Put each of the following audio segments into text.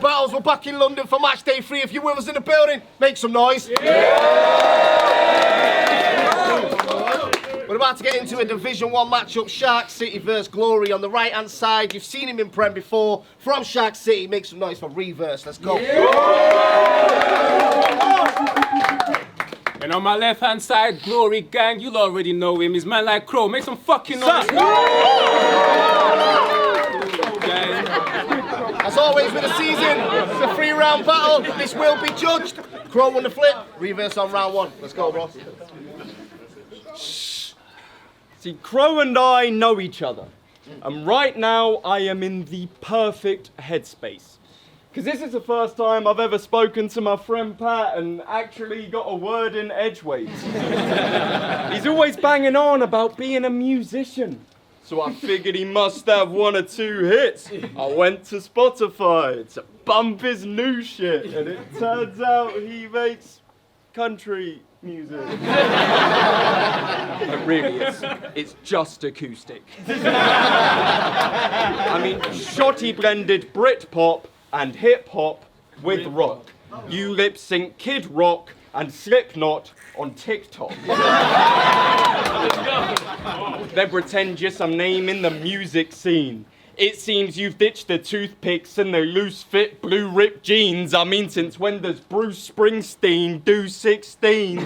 battles. We're back in London for match day 3. If you're with us in the building, make some noise. We're about to get into a Division 1 matchup, Shark City versus Glory. On the right-hand side, you've seen him in Prem before. From Shark City, make some noise for Reeverse. Let's go. And on my left-hand side, Glory Gang, you'll already know him. He's man like Crow. Make some fucking noise. As always with the season, it's a 3-round battle. This will be judged. Crow won the flip. Reeverse on round 1. Let's go, bro. See, Crow and I know each other. And right now, I am in the perfect headspace. Because this is the first time I've ever spoken to my friend Pat and actually got a word in edgeways. He's always banging on about being a musician. So I figured he must have 1 or 2 hits. I went to Spotify to bump his new shit, and it turns out he makes country music. But really, it's just acoustic. I mean, Shotty blended Britpop and hip-hop with rock. You lip-sync Kid Rock and Slipknot on TikTok. Then pretend you're some name in the music scene. It seems you've ditched the toothpicks and the loose-fit blue-ripped jeans. I mean, since when does Bruce Springsteen do 16s?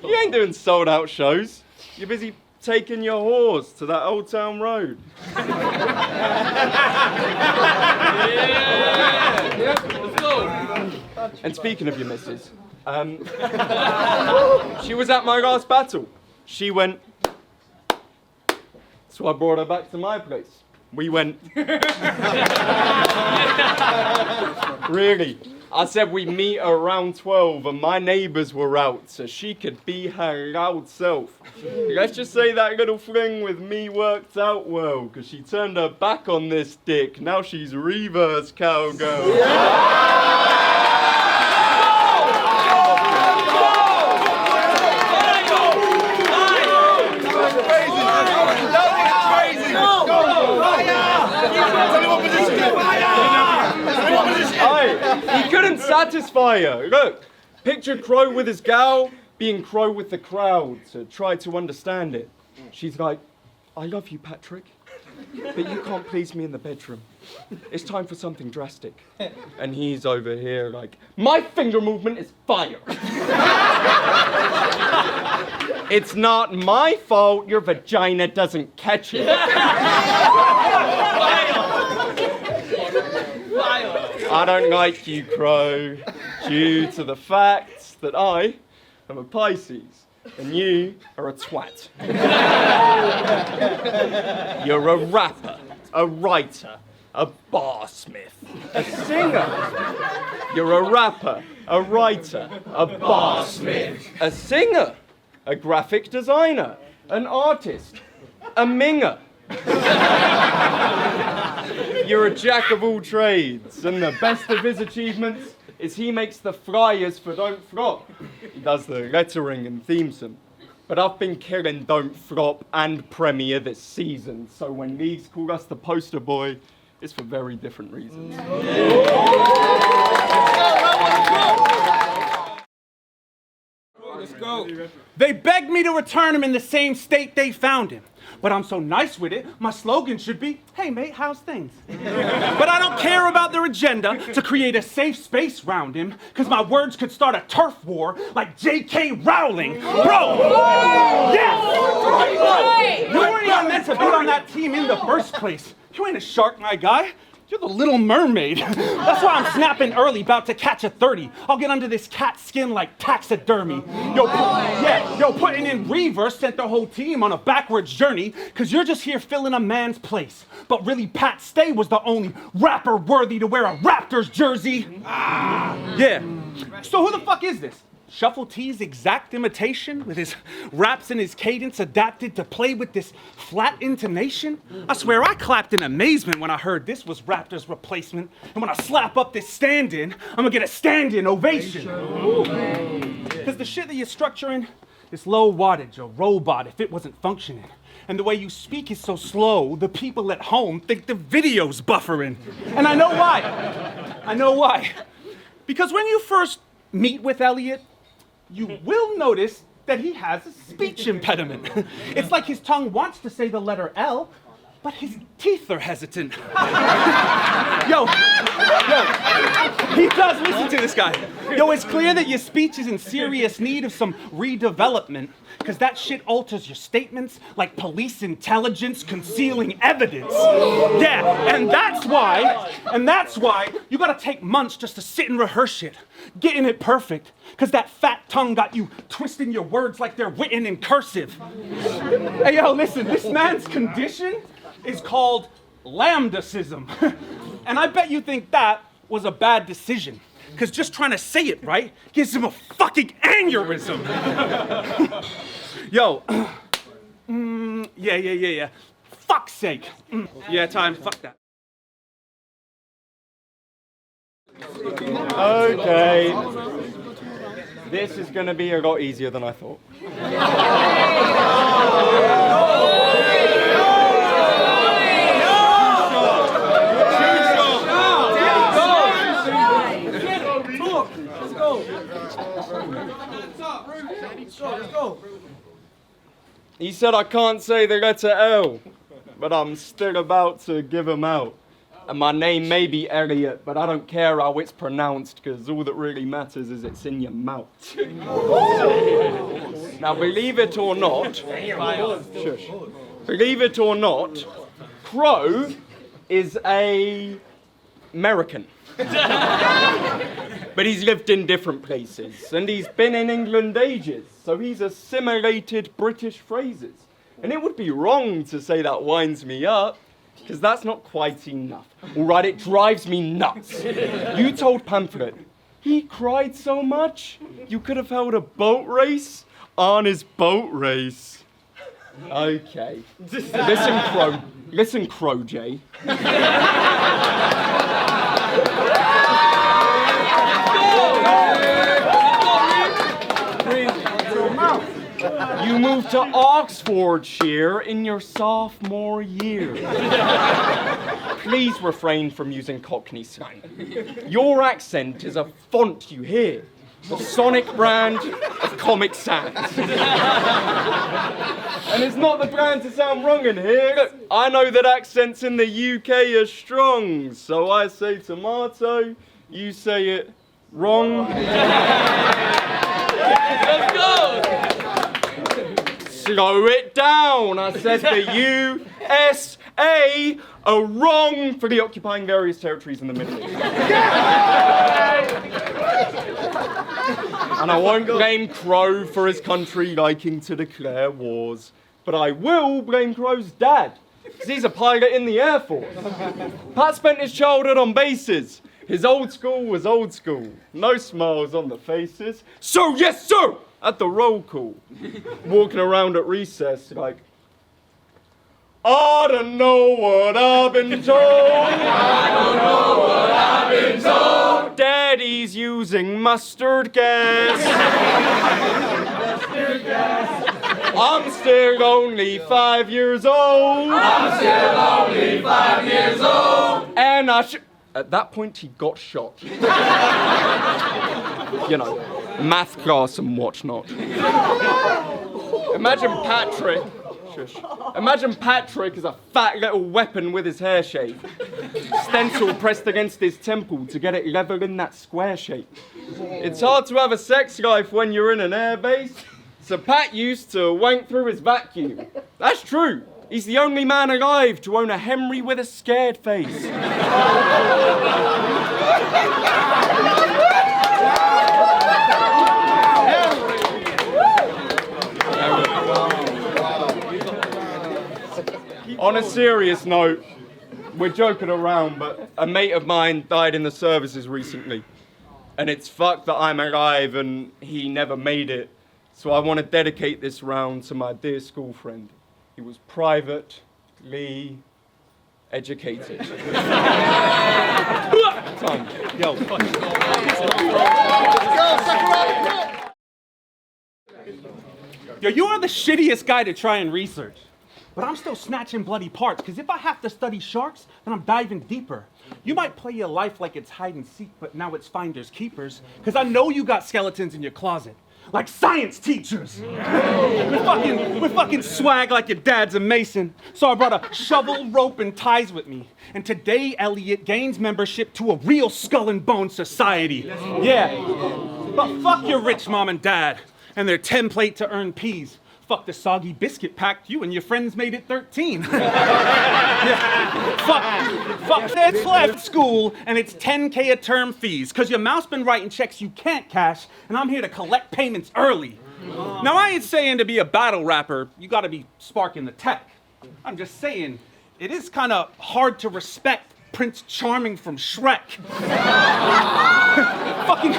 You ain't doing sold-out shows. You're busy taking your horse to that Old Town Road. Let's go. And speaking of your missus, she was at my last battle. She went, so I brought her back to my place. We went, really? I said we'd meet around 12 and my neighbours were out so she could be her loud self. Let's just say that little fling with me worked out well, because she turned her back on this dick. Now she's Reeverse cowgirl. He couldn't satisfy her. Look, picture Crow with his gal being Crow with the crowd to try to understand it. She's like, I love you, Patrick, but you can't please me in the bedroom. It's time for something drastic. And he's over here like, my finger movement is fire. It's not my fault your vagina doesn't catch it. I don't like you, Crow, due to the fact that I am a Pisces and you are a twat. You're a rapper, a writer, a barsmith, a singer. You're a rapper, a writer, a barsmith, a singer, a graphic designer, an artist, a minger. You're a jack of all trades, and the best of his achievements is he makes the flyers for Don't Flop. He does the lettering and themes them. But I've been killing Don't Flop and Premiere this season, so when leagues call us the poster boy, it's for very different reasons. Let's go. They begged me to return him in the same state they found him. But I'm so nice with it, my slogan should be, hey mate, how's things? But I don't care about their agenda to create a safe space round him, because my words could start a turf war like J.K. Rowling. Bro! Yes! You weren't even meant to be on that team in the first place. You ain't a shark, my guy. You're the Little Mermaid. That's why I'm snapping early, about to catch a 30. I'll get under this cat skin like taxidermy. Putting in Reeverse sent the whole team on a backwards journey, because you're just here filling a man's place. But really, Pat Stay was the only rapper worthy to wear a Raptors jersey. Yeah. So who the fuck is this? Shuffle T's exact imitation with his raps and his cadence adapted to play with this flat intonation? I swear I clapped in amazement when I heard this was Raptor's replacement. And when I slap up this stand-in, I'm gonna get a stand-in ovation. Because the shit that you're structuring, this low wattage, a robot, if it wasn't functioning. And the way you speak is so slow, the people at home think the video's buffering. And I know why. I know why. Because when you first meet with Elliot, you will notice that he has a speech impediment. It's like his tongue wants to say the letter L, but his teeth are hesitant. Yo, he does listen to this guy. Yo, it's clear that your speech is in serious need of some redevelopment, because that shit alters your statements like police intelligence concealing evidence. Yeah, and that's why you gotta take months just to sit and rehearse shit, getting it perfect, because that fat tongue got you twisting your words like they're written in cursive. Hey, yo, listen, this man's condition is called lambdacism. And I bet you think that was a bad decision, because just trying to say it right gives him a fucking aneurysm. Yo, yeah. Fuck's sake. Yeah, time, fuck that. Okay. This is gonna be a lot easier than I thought. Let's go. He said I can't say the letter L, but I'm still about to give him out. And my name may be Elliot, but I don't care how it's pronounced, because all that really matters is it's in your mouth. Now, believe it or not, shush. Believe it or not, Crow is a American. But he's lived in different places, and he's been in England ages, so he's assimilated British phrases. And it would be wrong to say that winds me up, because that's not quite enough. All right, it drives me nuts. You told Pamphlet he cried so much you could have held a boat race on his boat race. Okay. Listen, Crow Jay. You moved to Oxfordshire in your sophomore year. Please refrain from using Cockney slang. Your accent is a font you hear, a sonic brand of Comic Sans. And it's not the brand to sound wrong in here. Look, I know that accents in the UK are strong, so I say tomato, you say it wrong. Let's go! Slow it down. I said the USA are wrong for occupying various territories in the Middle East. And I won't blame Crow for his country liking to declare wars, but I will blame Crow's dad, because he's a pilot in the Air Force. Pat spent his childhood on bases. His old school was old school. No smiles on the faces. So, yes, sir! At the roll call, walking around at recess like, I don't know what I've been told. I don't know what I've been told. Daddy's using mustard gas. Mustard gas. I'm still only 5 years old. I'm still only 5 years old. And at that point, he got shot. You know, math class and whatnot. Imagine Patrick as a fat little weapon with his hair shaved. Stencil pressed against his temple to get it level in that square shape. It's hard to have a sex life when you're in an airbase, so Pat used to wank through his vacuum. That's true. He's the only man alive to own a Henry with a scared face. On a serious note, we're joking around, but a mate of mine died in the services recently. And it's fucked that I'm alive and he never made it. So I want to dedicate this round to my dear school friend. He was privately educated. Time. Yo. Yo, you are the shittiest guy to try and research. but I'm still snatching bloody parts, because if I have to study sharks, then I'm diving deeper. You might play your life like it's hide and seek, but now it's finders keepers, because I know you got skeletons in your closet. Like science teachers. with fucking swag like your dad's a mason. So I brought a shovel, rope, and ties with me. And today, Elliot gains membership to a real skull and bone society. Yeah. But fuck your rich mom and dad and their template to earn peas. Fuck the soggy biscuit pact you and your friends made it 13. Yeah. Fuck that's left school and it's 10K a term fees, cause your mouth's been writing checks you can't cash, and I'm here to collect payments early. Now I ain't saying to be a battle rapper, you gotta be sparking the tech. I'm just saying, it is kinda hard to respect Prince Charming from Shrek. Fucking.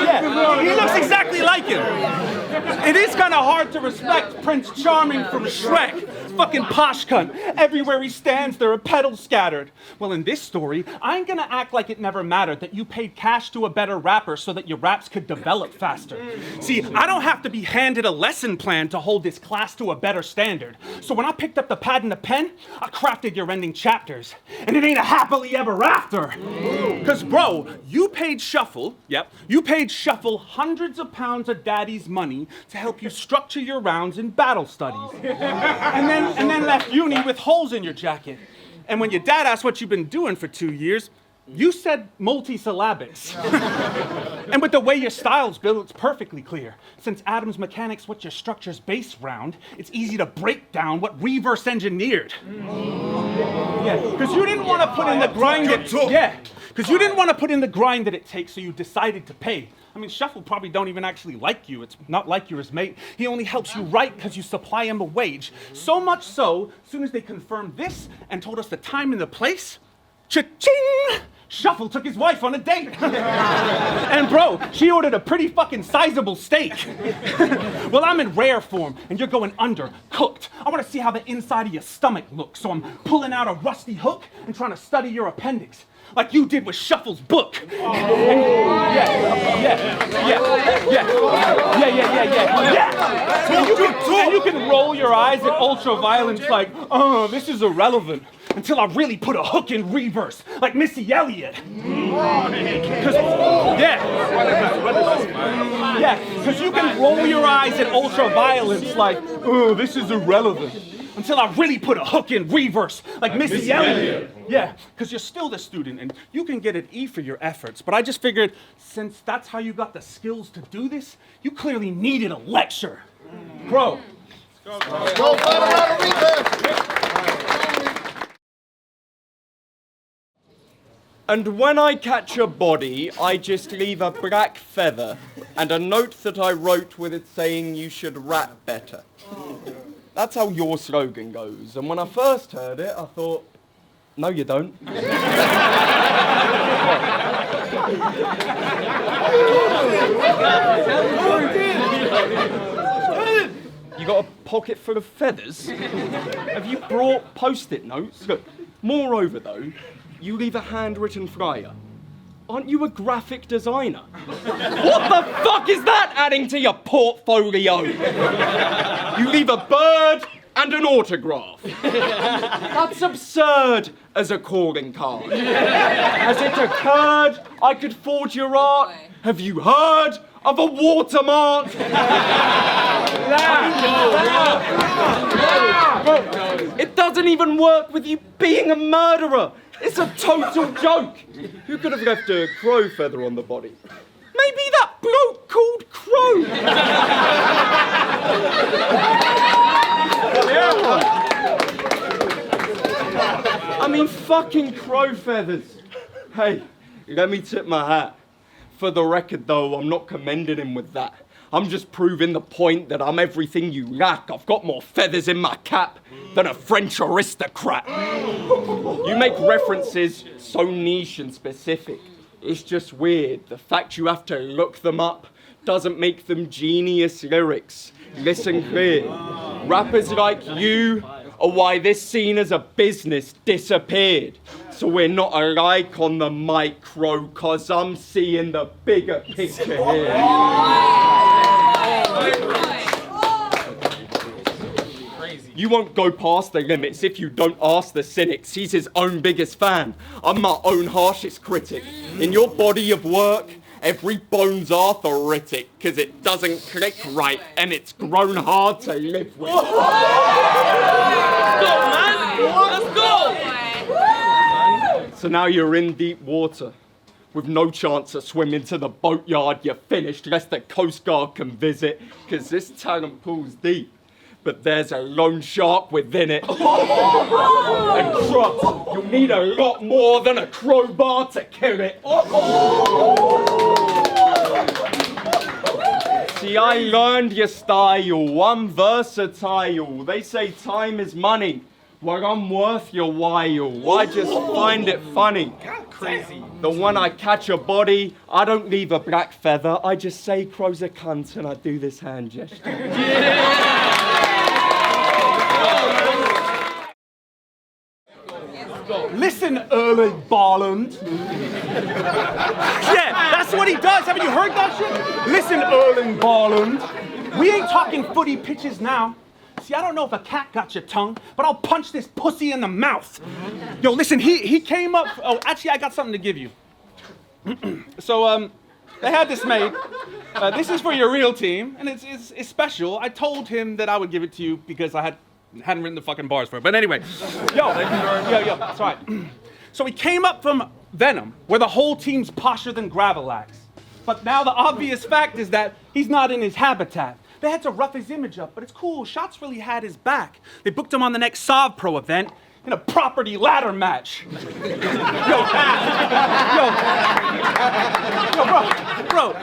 Yeah, he looks exactly like him. It is kind of hard to respect Prince Charming from Shrek. Fucking posh cunt. Everywhere he stands, there are petals scattered. Well, in this story, I ain't gonna act like it never mattered that you paid cash to a better rapper so that your raps could develop faster. See, I don't have to be handed a lesson plan to hold this class to a better standard. So when I picked up the pad and the pen, I crafted your ending chapters. And it ain't a happily ever after. Cause bro, you paid Shuffle hundreds of pounds of daddy's money to help you structure your rounds in battle studies. And then left uni with holes in your jacket. And when your dad asked what you've been doing for 2 years, you said multisyllabics. And with the way your style's built, it's perfectly clear. Since Adam's mechanics what your structure's based round, it's easy to break down what Reeverse engineered. Yeah, because you didn't want to put in the grind that it takes, so you decided to pay. I mean, Shuffle probably don't even actually like you. It's not like you're his mate. He only helps you write because you supply him a wage. So much so, as soon as they confirmed this and told us the time and the place, cha-ching! Shuffle took his wife on a date. And bro, she ordered a pretty fucking sizable steak. Well, I'm in rare form, and you're going under, cooked. I want to see how the inside of your stomach looks, so I'm pulling out a rusty hook and trying to study your appendix. Like you did with Shuffle's book. Yeah. And you can roll your eyes at ultraviolence like, oh, this is irrelevant. Until I really put a hook in Reeverse, like Missy Elliott. Cause you can roll your eyes at ultraviolence like, oh, this is irrelevant. Until I really put a hook in Reeverse, like Missy Elliott. Yeah, because you're still the student, and you can get an E for your efforts. But I just figured, since that's how you got the skills to do this, you clearly needed a lecture. Bro. Go for the Reeverse. And when I catch a body, I just leave a black feather and a note that I wrote with it saying you should rap better. That's how your slogan goes. And when I first heard it, I thought, no, you don't. You got a pocket full of feathers? Have you brought post-it notes? Look, moreover though, you leave a handwritten flyer. Aren't you a graphic designer? What the fuck is that adding to your portfolio? You leave a bird and an autograph. That's absurd as a calling card. Has it occurred I could forge your art? Have you heard of a watermark? It doesn't even work with you being a murderer. It's a total joke. Who could have left a crow feather on the body? Maybe that bloke called Crow. I mean, fucking crow feathers. Hey, let me tip my hat. For the record, though, I'm not commending him with that. I'm just proving the point that I'm everything you lack. I've got more feathers in my cap than a French aristocrat. You make references so niche and specific. It's just weird. The fact you have to look them up doesn't make them genius lyrics. Listen clear. Rappers like you are why this scene as a business disappeared. So we're not alike on the micro, cause I'm seeing the bigger picture here. You won't go past the limits if you don't ask the cynics. He's his own biggest fan. I'm my own harshest critic. In your body of work, every bone's arthritic, cause it doesn't click right and it's grown hard to live with. Let's go, man! Let's go! So now you're in deep water, with no chance to swim into the boatyard. You're finished, lest the Coast Guard can visit, cause this talent pool's deep. But there's a lone shark within it. And Troubz, you'll need a lot more than a crowbar to kill it. See, I learned your style, I'm versatile. They say time is money. Well, I'm worth your while. I just find it funny. Crazy. The one I catch a body, I don't leave a black feather. I just say Crow's a cunt and I do this hand gesture. Listen, Erling Haaland. Yeah, that's what he does. Haven't you heard that shit? Listen, Erling Haaland. We ain't talking footy pitches now. See, I don't know if a cat got your tongue, but I'll punch this pussy in the mouth. Yo, listen, he came up. Oh, actually, I got something to give you. So, they had this made. This is for your real team, and it's special. I told him that I would give it to you because I hadn't written the fucking bars for it. But anyway, yo, it's all right. So he came up from Venom, where the whole team's posher than Gravelax. But now the obvious fact is that he's not in his habitat. They had to rough his image up, but it's cool. Shots really had his back. They booked him on the next Sov Pro event in a property ladder match. Bro,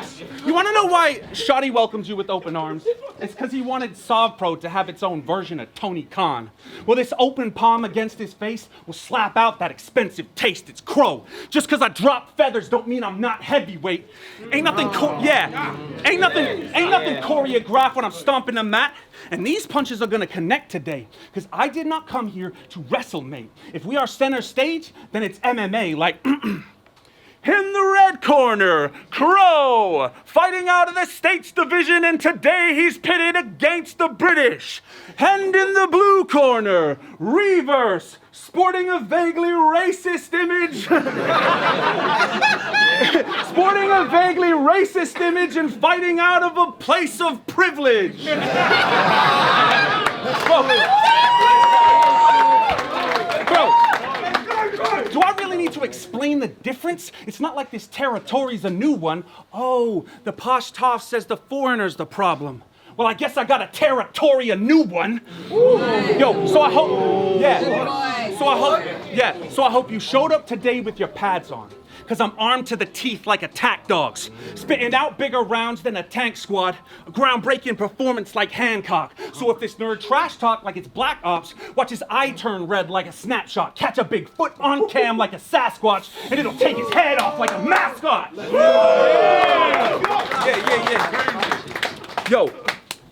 you want to know why Shotty welcomes you with open arms? It's because he wanted Sov Pro to have its own version of Tony Khan. Well, this open palm against his face will slap out that expensive taste. It's Crow. Just because I drop feathers don't mean I'm not heavyweight. Ain't nothing choreographed when I'm stomping the mat. And these punches are gonna connect today, because I did not come here to wrestle, mate. If we are center stage, then it's MMA, like in the red corner, Crow, fighting out of the States Division, and today he's pitted against the British. And in the blue corner, Reeverse, sporting a vaguely racist image. Sporting a vaguely racist image and fighting out of a place of privilege. Bro, do I really need to explain the difference? It's not like this territory's a new one. Oh, the posh toff says the foreigner's the problem. Well, I guess I got a territory, a new one. Yo, so I hope you showed up today with your pads on. Because I'm armed to the teeth like attack dogs, spitting out bigger rounds than a tank squad, a groundbreaking performance like Hancock. So if this nerd trash talk like it's Black Ops, watch his eye turn red like a snapshot, catch a big foot on cam like a Sasquatch, and it'll take his head off like a mascot. Yeah.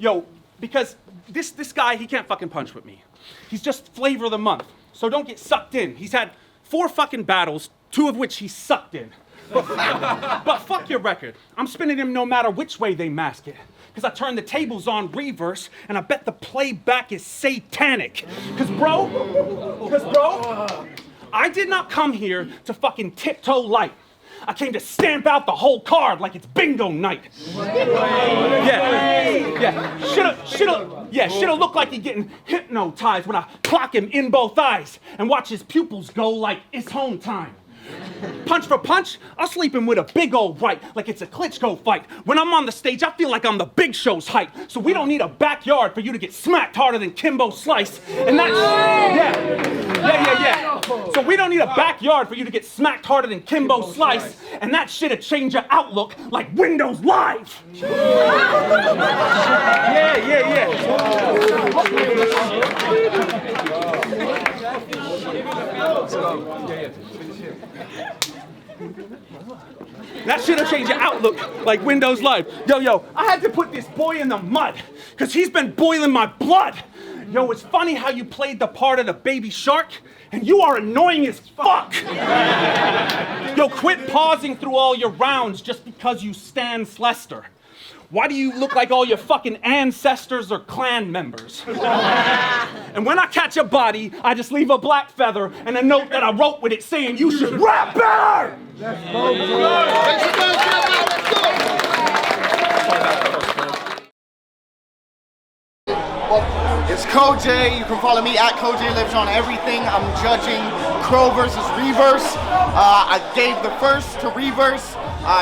Yo, because this guy, he can't fucking punch with me. He's just flavor of the month, so don't get sucked in. He's had 4 fucking battles, 2 of which he sucked in. But fuck your record. I'm spinning him no matter which way they mask it. Because I turned the tables on Reeverse, and I bet the playback is satanic. Because bro, I did not come here to fucking tiptoe light. I came to stamp out the whole card like it's bingo night. Should've looked like he getting hypnotized when I clock him in both eyes and watch his pupils go like it's home time. Punch for punch, I'll sleep him with a big old right, like it's a Klitschko fight. When I'm on the stage, I feel like I'm the Big Show's height. So we don't need a backyard for you to get smacked harder than Kimbo Slice. And that's, So we don't need a backyard for you to get smacked harder than Kimbo Slice. And that shit'll change your outlook like Windows Live. That shit'll change your outlook like Windows Live. Yo, I had to put this boy in the mud, because he's been boiling my blood. Yo, it's funny how you played the part of the baby shark, and you are annoying as fuck. Yo, quit pausing through all your rounds just because you stan Slester. Why do you look like all your fucking ancestors or clan members? And when I catch a body, I just leave a black feather and a note that I wrote with it saying you should rap better! It's Koj. You can follow me at Koj Lives on everything. I'm judging Crow versus Reeverse. I gave the first to Reeverse.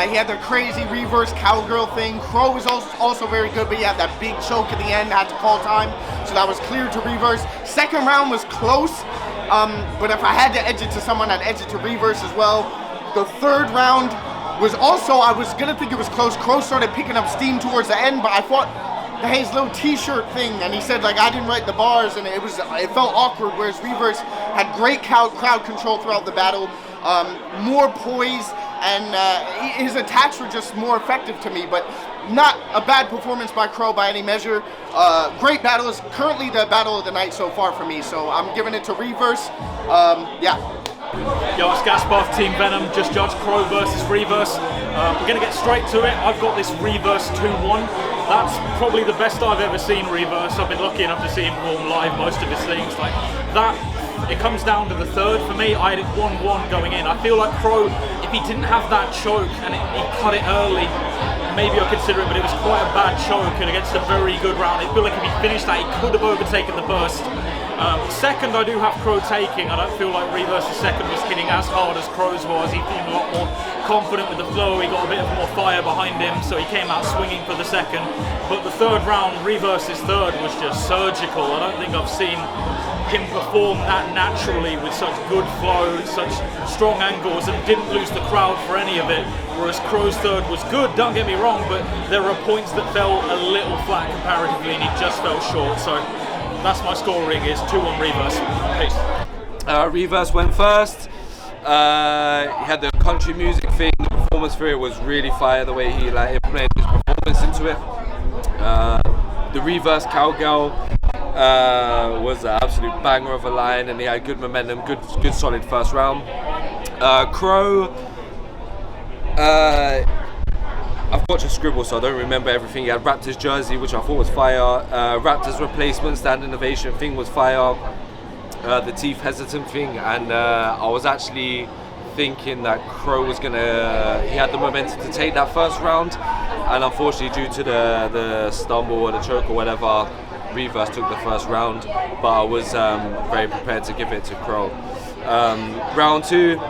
He had the crazy Reeverse cowgirl thing. Crow was also very good, but he had that big choke at the end, had to call time. So that was clear to Reeverse. Second round was close, but if I had to edge it to someone, I'd edge it to Reeverse as well. The third round was also, I was gonna think it was close. Crow started picking up steam towards the end, but I thought his little t-shirt thing, and he said like I didn't write the bars, and it felt awkward, whereas Reeverse had great crowd control throughout the battle, more poise, and his attacks were just more effective to me, but not a bad performance by Crow by any measure. Great battle. Is currently the battle of the night so far for me, so I'm giving it to Reeverse. Yeah. Yo, it's Gaspar, Team Venom, just judge Crow versus Reeverse. We're gonna get straight to it. I've got this Reeverse 2-1. That's probably the best I've ever seen Reeverse. I've been lucky enough to see him perform live most of his things. Like that, it comes down to the third for me. I had it 1-1 going in. I feel like Crow, if he didn't have that choke and he cut it early, maybe I'll consider it, but it was quite a bad choke and against a very good round. I feel like if he finished that, he could have overtaken the burst. Second, I do have Crow taking. I don't feel like Reeverse's second was hitting as hard as Crow's was. He seemed a lot more confident with the flow. He got a bit of more fire behind him, so he came out swinging for the second. But the third round, Reeverse's third, was just surgical. I don't think I've seen him perform that naturally with such good flow, such strong angles, and didn't lose the crowd for any of it. Whereas Crow's third was good, don't get me wrong, but there are points that fell a little flat comparatively, and he just fell short. So that's my scoring, is 2-1 Reeverse. Peace. Reeverse went first. He had the country music thing. The performance for it was really fire, the way he like implemented his performance into it. The Reeverse cowgirl was an absolute banger of a line, and he had good momentum, good solid first round. Crow, I've watched a scribble, so I don't remember everything. He had Raptors jersey, which I thought was fire. Raptors replacement standing ovation thing was fire. The teeth hesitant thing, and I was actually thinking that Crow was he had the momentum to take that first round, and unfortunately due to the stumble or the choke or whatever, Reeverse took the first round, but I was very prepared to give it to Crow. Round two,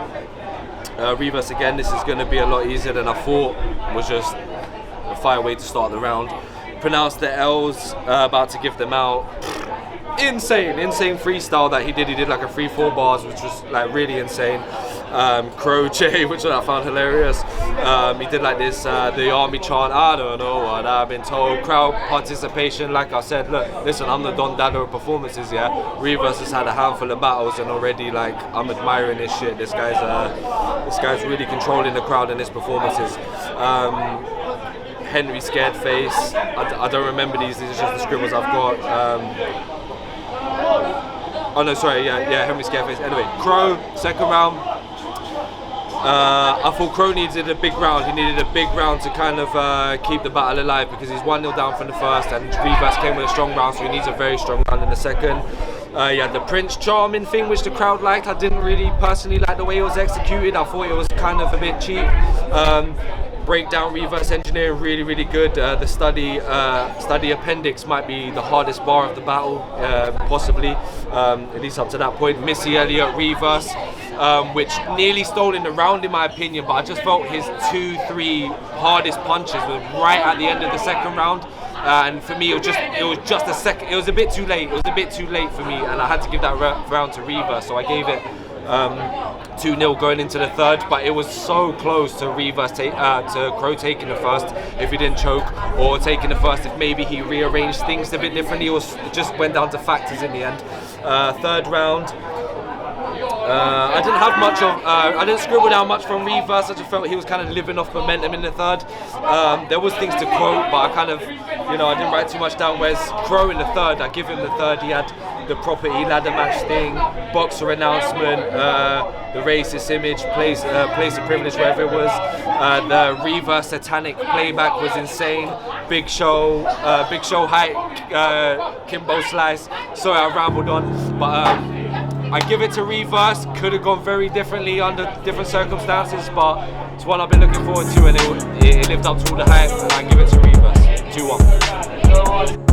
Reeverse again. This is going to be a lot easier than I thought. Was just a fire way to start the round. Pronounced the L's, about to give them out. Insane freestyle that he did. He did like a 3-4 bars, which was like really insane. Crow J, which I found hilarious. He did like this, the army chant, I don't know what I've been told. Crowd participation, like I said, look, listen, I'm the Don Dado of performances, yeah. Reeverse has had a handful of battles, and already like I'm admiring this shit. This guy's really controlling the crowd in his performances. Henry Scared Face, I don't remember these are just the scribbles I've got. Oh no, sorry, yeah, Henry Scareface. Anyway, Crow, second round. I thought Crow needed a big round. He needed a big round to kind of keep the battle alive, because he's 1-0 down from the first, and Reeverse came with a strong round, so he needs a very strong round in the second. He had the Prince Charming thing, which the crowd liked. I didn't really personally like the way it was executed. I thought it was kind of a bit cheap. Breakdown Reeverse engineering, really good. The study appendix might be the hardest bar of the battle, possibly, at least up to that point. Missy Elliott Reeverse, which nearly stole in the round in my opinion, but I just felt his 2-3 hardest punches were right at the end of the second round. And for me, it was just a second. It was a bit too late. It was a bit too late for me, and I had to give that round to Reeverse, so I gave it 2-0 going into the third, but it was so close to Reeverse to Crow taking the first if he didn't choke, or taking the first if maybe he rearranged things a bit differently. It just went down to factors in the end. Third round, I didn't have much of, I didn't scribble down much from Reeverse. I just felt he was kind of living off momentum in the third. There was things to quote, but I kind of, I didn't write too much down. Whereas Crow in the third, I give him the third. He had the property ladder match thing, boxer announcement, the racist image, place of privilege, wherever it was. The Reeverse satanic playback was insane. Big show hype, Kimbo Slice. Sorry, I rambled on, but I give it to Reeverse. Could have gone very differently under different circumstances, but it's one I've been looking forward to, and it lived up to all the hype, and I give it to Reeverse. 2-1.